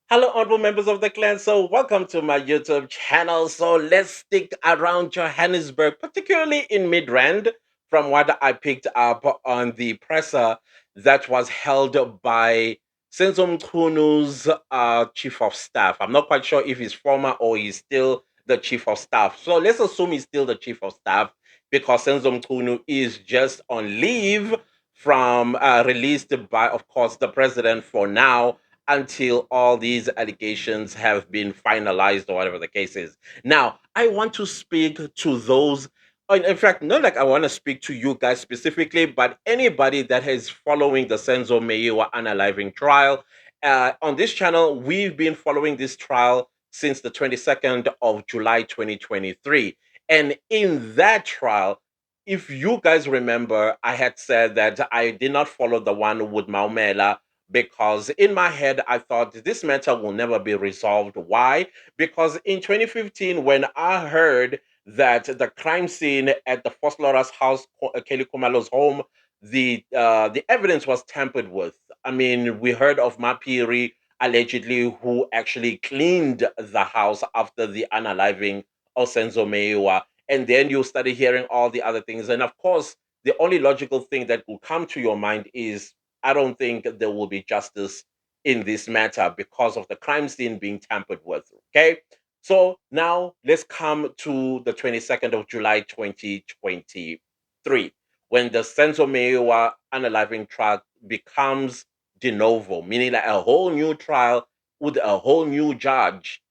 Hello, honorable members of the clan. So, welcome to my YouTube channel. So, let's stick around Johannesburg, particularly in Midrand, from what I picked up on the presser that was held by Senzo Mchunu's chief of staff. I'm not quite sure if he's former or he's still the chief of staff. So, let's assume he's still the chief of staff because Senzo Mchunu is just on leave from released by, of course, the president for now until all these allegations have been finalized or whatever the case is. Now, I want to speak to those. In fact, not like I want to speak to you guys specifically, but anybody that is following the Senzo Meyiwa unaliving trial. On this channel, we've been following this trial since the 22nd of July 2023. And in that trial, if you guys remember, I had said that I did not follow the one with Maumela because in my head I thought this matter will never be resolved. Why? Because in 2015, when I heard that the crime scene at the Foslera's house, Kelly Kumalo's home, the evidence was tampered with. I mean, we heard of Mapiri allegedly who actually cleaned the house after the unaliving of Senzo Meiwa. And then you started hearing all the other things. And of course, the only logical thing that will come to your mind is I don't think there will be justice in this matter because of the crime scene being tampered with. Okay. So now let's come to the 22nd of July 2023, when the Senzo Meyiwa unaliving trial becomes de novo, meaning like a whole new trial with a whole new judge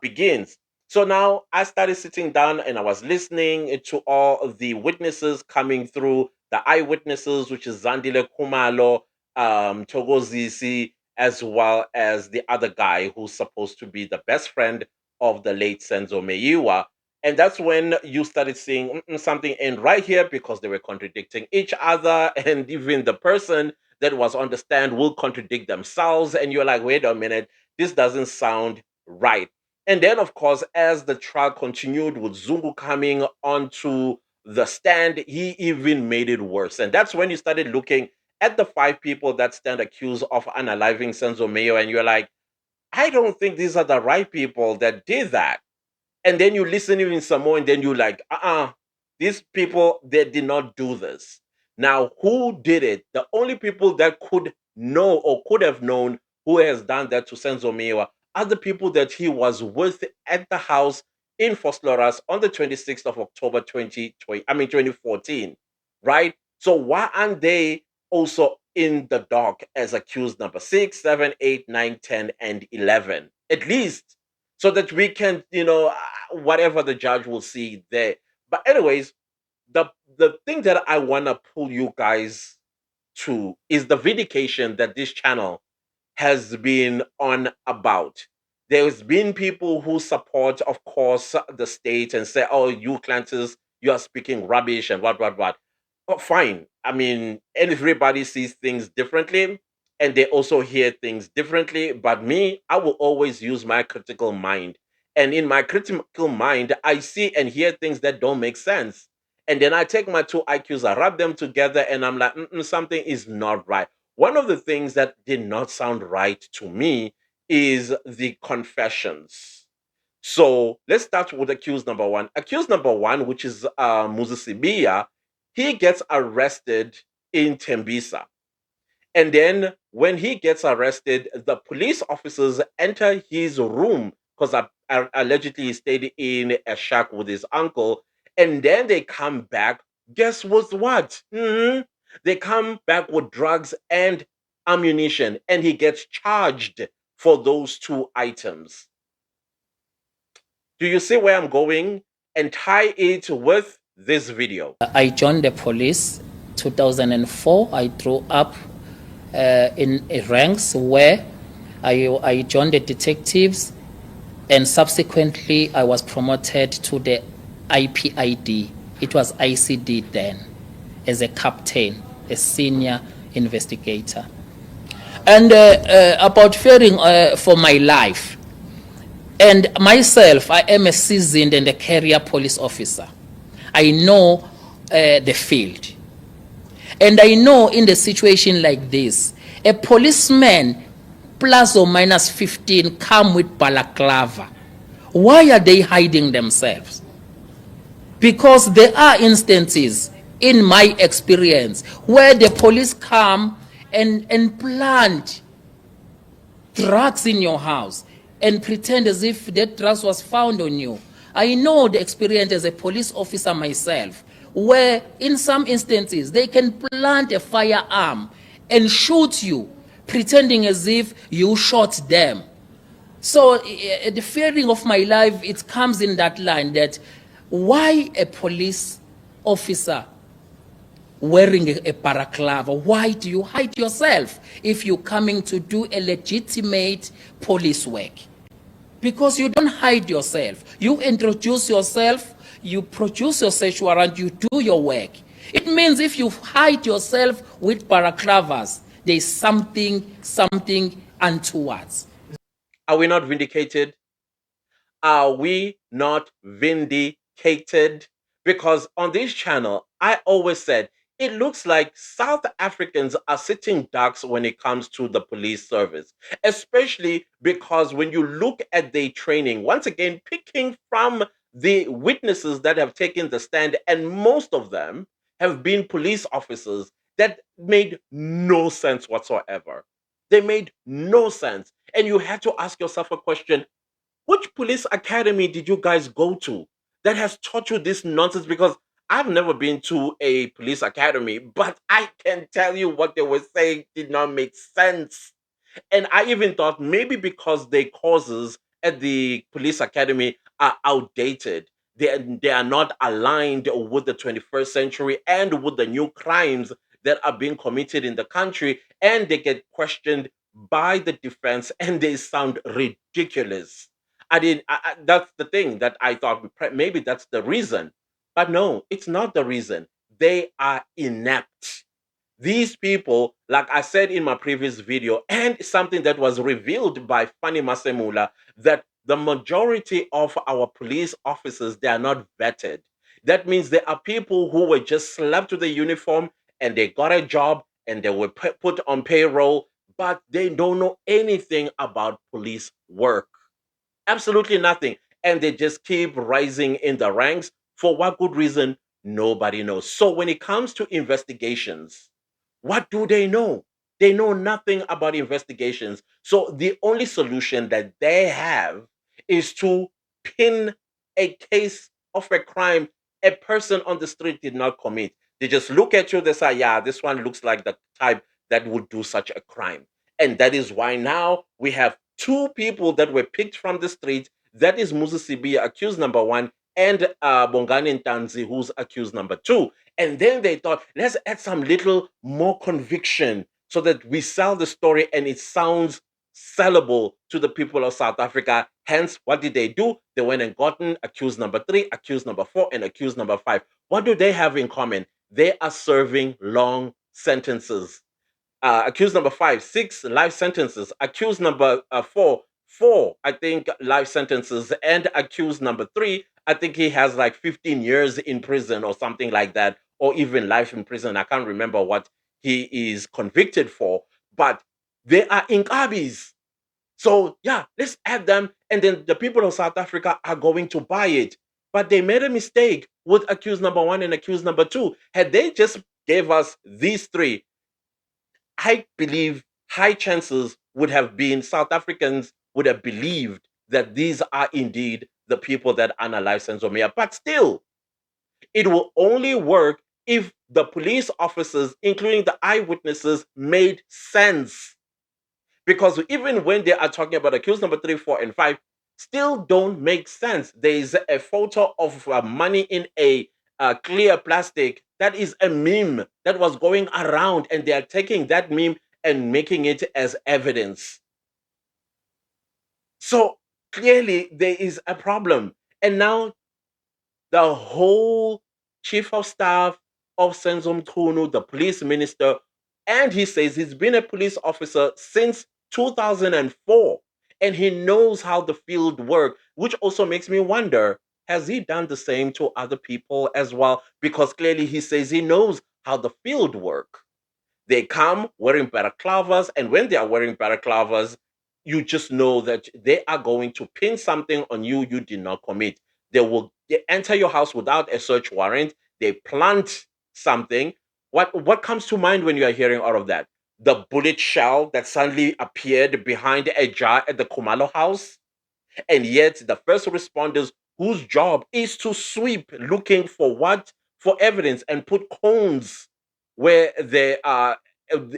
begins. So now I started sitting down and I was listening to all of the witnesses coming through, the eyewitnesses, which is Zandile Kumalo, Togozisi, as well as the other guy who's supposed to be the best friend of the late Senzo Meyiwa. And that's when you started seeing something and right here because they were contradicting each other, and even the person that was on the stand will contradict themselves. And you're like, wait a minute, this doesn't sound right. And then, of course, as the trial continued with Zungu coming onto the stand, he even made it worse. And that's when you started looking at the five people that stand accused of unaliving Senzo Mayo, and you're like, I don't think these are the right people that did that. And then you listen even some more, and then you like, these people, they did not do this. Now, who did it? The only people that could know or could have known who has done that to Senzo Mewa are the people that he was with at the house in Fosloras on the 26th of October 2014, right? So why aren't they also in the dock as accused number 6, 7, 8, 9, 10, and 11? At least so that we can, whatever the judge will see there. But anyways, the thing that I want to pull you guys to is the vindication that this channel has been on about. There's been people who support, of course, the state and say, "Oh, you Clanters, you are speaking rubbish and what." Oh, fine. I mean, everybody sees things differently, and they also hear things differently. But me, I will always use my critical mind, and in my critical mind, I see and hear things that don't make sense. And then I take my two IQs, I rub them together, and I'm like, something is not right. One of the things that did not sound right to me is the confessions. So let's start with accused number one. Accused number one, which is Muzisibiya, he gets arrested in Tembisa. And then when he gets arrested, the police officers enter his room because allegedly he stayed in a shack with his uncle. And then they come back. Guess with what? They come back with drugs and ammunition, and he gets charged for those two items. Do you see where I'm going? And tie it with this video. I joined the police 2004. I grew up in ranks where I joined the detectives, and subsequently I was promoted to the IPID. It was ICD then, as a captain, a senior investigator. And about fearing for my life. And myself, I am a seasoned and a career police officer. I know the field. And I know in the situation like this, a policeman plus or minus 15 come with balaclava. Why are they hiding themselves? Because there are instances in my experience where the police come and plant drugs in your house and pretend as if that drugs was found on you. I know the experience as a police officer myself, where in some instances they can plant a firearm and shoot you, pretending as if you shot them. So the fearing of my life, it comes in that line that why a police officer wearing a balaclava? Why do you hide yourself if you're coming to do a legitimate police work? Because you don't hide yourself. You introduce yourself, you produce your search warrant, you do your work. It means if you hide yourself with balaclavas, there's something untoward. Are we not vindicated? Are we not vindicated? Because on this channel, I always said it looks like South Africans are sitting ducks when it comes to the police service, especially because when you look at their training, once again, picking from the witnesses that have taken the stand, and most of them have been police officers that made no sense whatsoever. They made no sense. And you had to ask yourself a question: which police academy did you guys go to that has taught you this nonsense? Because I've never been to a police academy, but I can tell you what they were saying did not make sense. And I even thought maybe because the courses at the police academy are outdated, they are not aligned with the 21st century and with the new crimes that are being committed in the country, and they get questioned by the defense and they sound ridiculous. That's the thing that I thought maybe that's the reason. But no, it's not the reason. They are inept. These people, like I said in my previous video, and something that was revealed by Fanny Masemula, that the majority of our police officers, they are not vetted. That means there are people who were just slapped to the uniform and they got a job and they were put on payroll, but they don't know anything about police work. Absolutely nothing. And they just keep rising in the ranks. For what good reason? Nobody knows. So when it comes to investigations, what do they know? They know nothing about investigations. So the only solution that they have is to pin a case of a crime a person on the street did not commit. They just look at you, they say, yeah, this one looks like the type that would do such a crime. And that is why now we have two people that were picked from the street. That is Musa Sibi, accused number one, and Bongani Ntanzi, who's accused number two. And then they thought, let's add some little more conviction so that we sell the story and it sounds sellable to the people of South Africa. Hence, what did they do? They went and gotten accused number three, accused number four, and accused number five. What do they have in common? They are serving long sentences. Accused number five, 6 life sentences. Accused number four, I think, life sentences. And accused number three, I think he has like 15 years in prison or something like that, or even life in prison. I can't remember what he is convicted for, but they are Nkabis. So, yeah, let's add them. And then the people of South Africa are going to buy it. But they made a mistake with accused number one and accused number two. Had they just gave us these three, I believe high chances would have been South Africans would have believed that these are indeed the people that analyze Senzomia. But still, it will only work if the police officers, including the eyewitnesses, made sense. Because even when they are talking about accused number three, four, and five, still don't make sense. There is a photo of money in a clear plastic. That is a meme that was going around, and they are taking that meme and making it as evidence. So clearly, there is a problem. And now the whole chief of staff of Senzom Tunu, the police minister, and he says he's been a police officer since 2004 and he knows how the field works, which also makes me wonder, has he done the same to other people as well? Because clearly he says he knows how the field work. They come wearing balaclavas, and when they are wearing balaclavas, you just know that they are going to pin something on you you did not commit. They enter your house without a search warrant. They plant something. What comes to mind when you are hearing all of that? The bullet shell that suddenly appeared behind a jar at the Kumalo house, and yet the first responders whose job is to sweep looking for what? For evidence and put cones where there are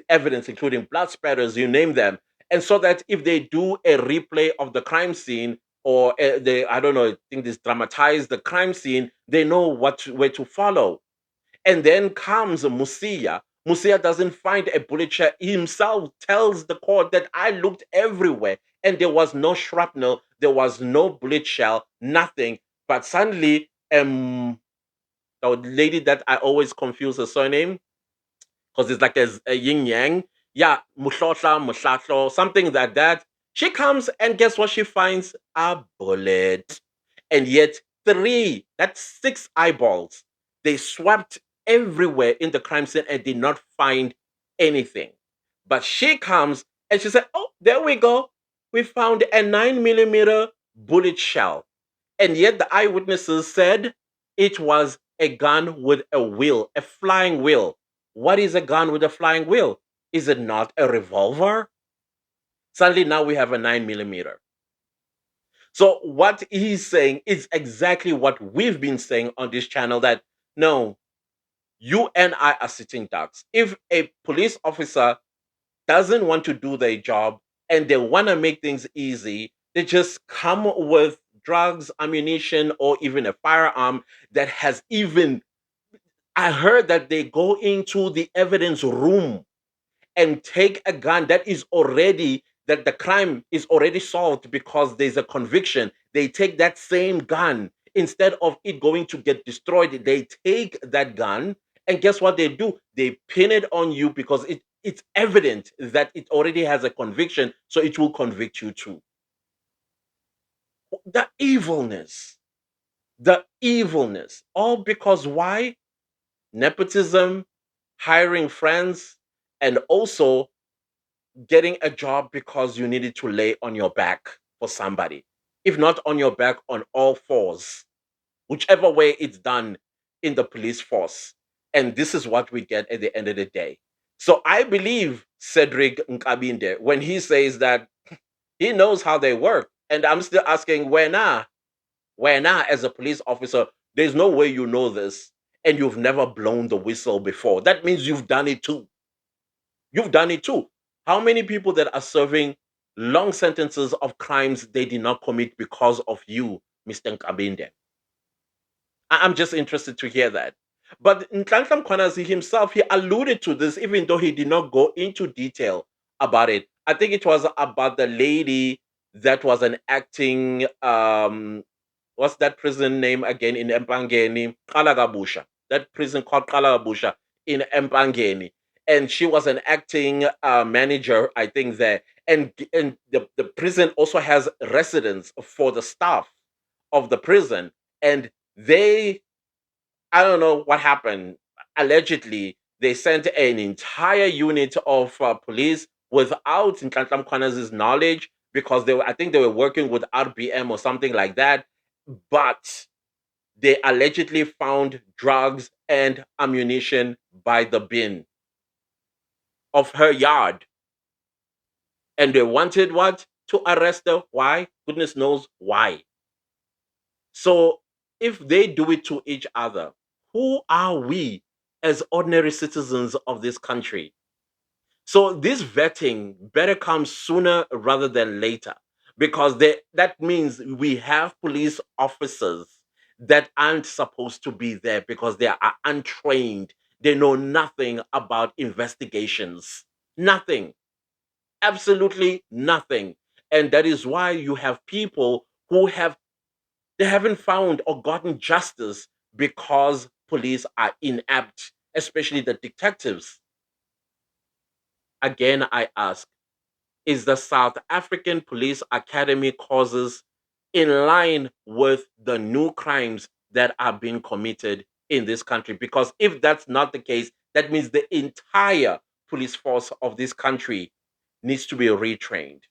evidence, including blood spatters, you name them. And so that if they do a replay of the crime scene, or they, I don't know, I think this dramatize the crime scene, they know where to follow. And then comes Musia. Musia doesn't find a bullet shell. He himself tells the court that I looked everywhere and there was no shrapnel, there was no bullet shell, nothing. But suddenly, the lady that I always confuse her surname, because it's like a yin yang. Yeah, Mushosha, Mushasho, something like that. She comes and guess what she finds? A bullet. And yet, that's six eyeballs. They swept everywhere in the crime scene and did not find anything. But she comes and she said, oh, there we go. We found a 9 millimeter bullet shell. And yet the eyewitnesses said it was a gun with a wheel, a flying wheel. What is a gun with a flying wheel? Is it not a revolver? Suddenly now we have a 9 millimeter. So what he's saying is exactly what we've been saying on this channel, that no, you and I are sitting ducks. If a police officer doesn't want to do their job and they want to make things easy, they just come with drugs, ammunition, or even a firearm that has even, I heard that they go into the evidence room and take a gun that is already, that the crime is already solved because there's a conviction. They take that same gun, instead of it going to get destroyed, they take that gun, and guess what they do? They pin it on you because it's evident that it already has a conviction, so it will convict you too. The evilness, the evilness, all because why? Nepotism, hiring friends, and also getting a job because you needed to lay on your back for somebody. If not on your back, on all fours, whichever way it's done in the police force. And this is what we get at the end of the day. So I believe Cedric Nkabinde when he says that he knows how they work. And I'm still asking, where now, as a police officer, there's no way you know this and you've never blown the whistle before. That means you've done it too. You've done it too. How many people that are serving long sentences of crimes they did not commit because of you, Mr. Nkabinde? I'm just interested to hear that. But Nhlanhla Mkhwanazi himself, he alluded to this, even though he did not go into detail about it. I think it was about the lady that was an acting, what's that prison name again in Empangeni? Kalagabusha. That prison called Kalagabusha in Empangeni. And she was an acting manager, I think, there. And the prison also has residence for the staff of the prison. And they, I don't know what happened. Allegedly, they sent an entire unit of police without Nhlanhla Mkhwanazi's knowledge, because I think they were working with RBM or something like that. But they allegedly found drugs and ammunition by the bin of her yard. And they wanted what? To arrest her. Why? Goodness knows why. So if they do it to each other, who are we as ordinary citizens of this country? So this vetting better come sooner rather than later, because that means we have police officers that aren't supposed to be there because they are untrained. They know nothing about investigations. Nothing. Absolutely nothing. And that is why you have people who they haven't found or gotten justice because police are inept, especially the detectives. Again, I ask, is the South African Police Academy courses in line with the new crimes that are being committed in this country? Because if that's not the case, that means the entire police force of this country needs to be retrained.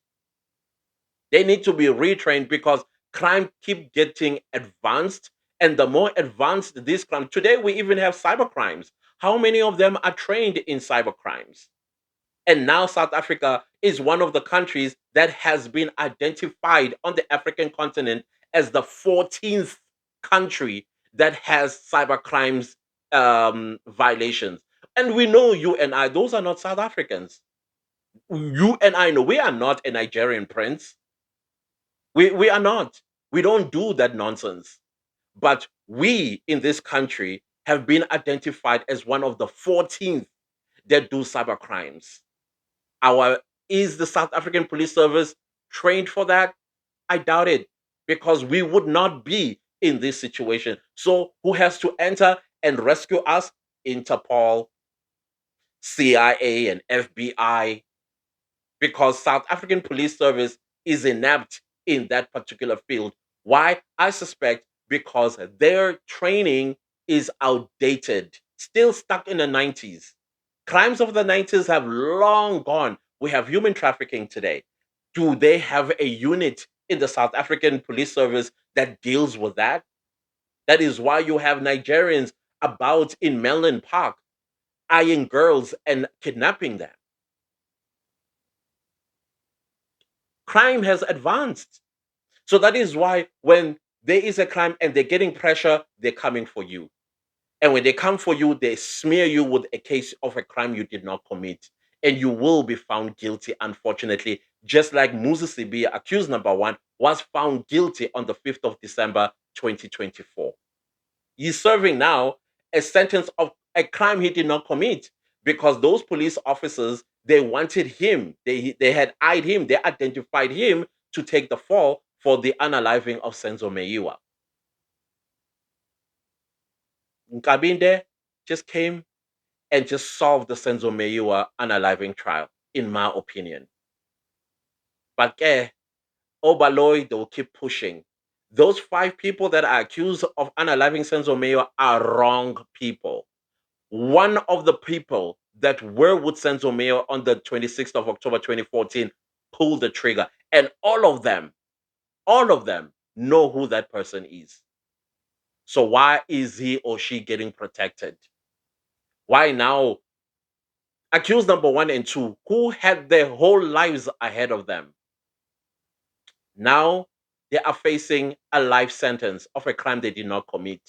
They need to be retrained because crime keep getting advanced, and the more advanced this crime, today we even have cyber crimes. How many of them are trained in cyber crimes? And now South Africa is one of the countries that has been identified on the African continent as the 14th country that has cyber crimes violations. And we know you and I, those are not South Africans. You and I know we are not a Nigerian prince. We are not. We don't do that nonsense. But we in this country have been identified as one of the 14th that do cyber crimes. Our Is the South African Police Service trained for that? I doubt it, because we would not be in this situation. So who has to enter and rescue us? Interpol, CIA, and FBI, because South African Police Service is inept in that particular field. Why? I suspect because their training is outdated, still stuck in the 90s. Crimes of the 90s have long gone. We have human trafficking today. Do they have a unit in the South African Police Service that deals with that? That is why you have Nigerians about in Menlyn Park eyeing girls and kidnapping them. Crime has advanced. So that is why when there is a crime and they're getting pressure, they're coming for you. And when they come for you, they smear you with a case of a crime you did not commit. And you will be found guilty, unfortunately, just like Moses Sibi, accused number one, was found guilty on the 5th of December 2024. He's serving now a sentence of a crime he did not commit, because those police officers, they wanted him. They had eyed him. They identified him to take the fall for the unaliving of Senzo Meiwa. Nkabinde just came and just solved the Senzo Meiwa unaliving trial, in my opinion. But Obaloy, they will keep pushing. Those 5 people that are accused of unaliving Senzo Meiwa are wrong people. One of the people that were with Senzo Meiwa on the 26th of October 2014 pulled the trigger. And all of them know who that person is. So why is he or she getting protected? Why now? Accused number one and two, who had their whole lives ahead of them, now they are facing a life sentence of a crime they did not commit.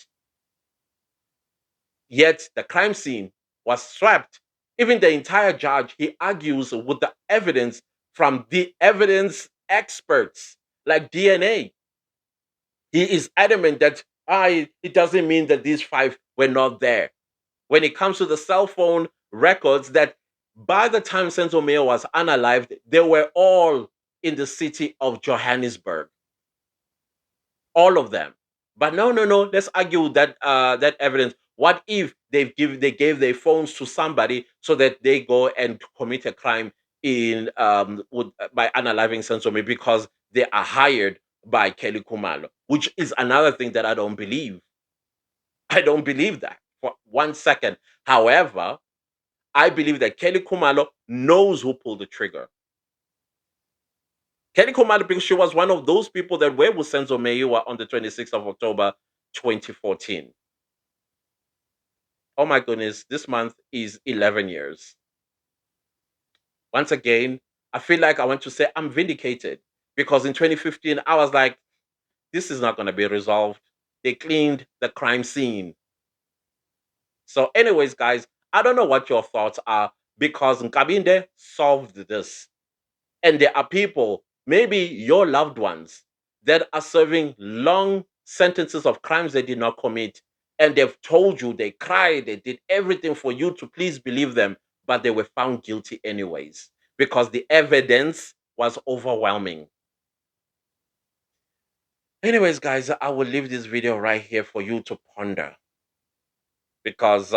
Yet the crime scene was swept. Even the entire judge, he argues with the evidence from the evidence experts like DNA. He is adamant that it doesn't mean that these 5 were not there. When it comes to the cell phone records, that by the time Senzo Meiwa was unalived, they were all in the city of Johannesburg. All of them. But no, no, no. Let's argue that that evidence. What if they gave their phones to somebody so that they go and commit a crime in by unaliving Sensome, because they are hired by Kelly Kumalo, which is another thing that I don't believe. I don't believe that for 1 second. However, I believe that Kelly Kumalo knows who pulled the trigger. Kelly Komala, because she was one of those people that were with Senzo Meiwa on the 26th of October 2014. Oh my goodness, this month is 11 years. Once again, I feel like I want to say I'm vindicated, because in 2015, I was like, this is not going to be resolved. They cleaned the crime scene. So, anyways, guys, I don't know what your thoughts are, because Nkabinde solved this. And there are people, maybe your loved ones, that are serving long sentences of crimes they did not commit. And they've told you, they cried, they did everything for you to please believe them, but they were found guilty anyways, because the evidence was overwhelming. Anyways, guys, I will leave this video right here for you to ponder, because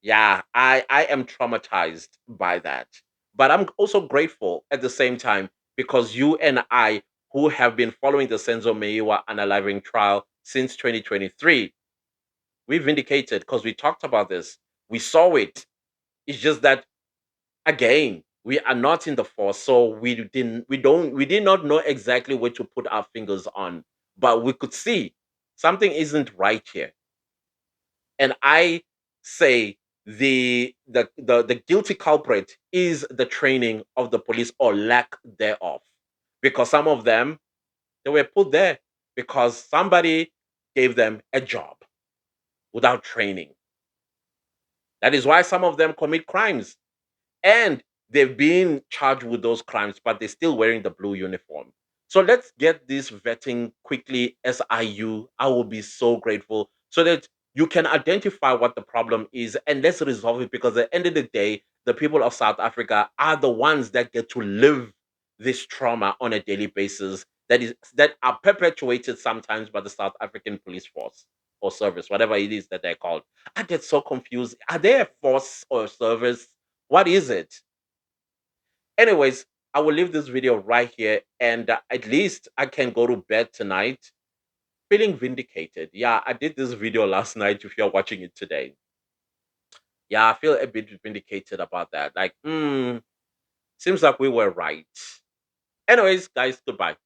yeah, I am traumatized by that. But I'm also grateful at the same time, because you and I, who have been following the Senzo Meiwa unaliving trial since 2023, we vindicated, because we talked about this. We saw it. It's just that, again, We are not in the force, so we did not know exactly where to put our fingers on, but we could see something isn't right here. And I say the guilty culprit is the training of the police or lack thereof, because some of them, they were put there because somebody gave them a job without training. That is why some of them commit crimes, and they've been charged with those crimes, but they're still wearing the blue uniform. So let's get this vetting quickly, SIU. I will be so grateful so that you can identify what the problem is and let's resolve it, because at the end of the day, the people of South Africa are the ones that get to live this trauma on a daily basis that are perpetuated sometimes by the South African police force or service, whatever it is that they're called. I get so confused. Are they a force or a service? What is it? Anyways, I will leave this video right here, and at least I can go to bed tonight feeling vindicated. Yeah, I did this video last night if you're watching it today. Yeah, I feel a bit vindicated about that. Like, seems like we were right. Anyways, guys, goodbye.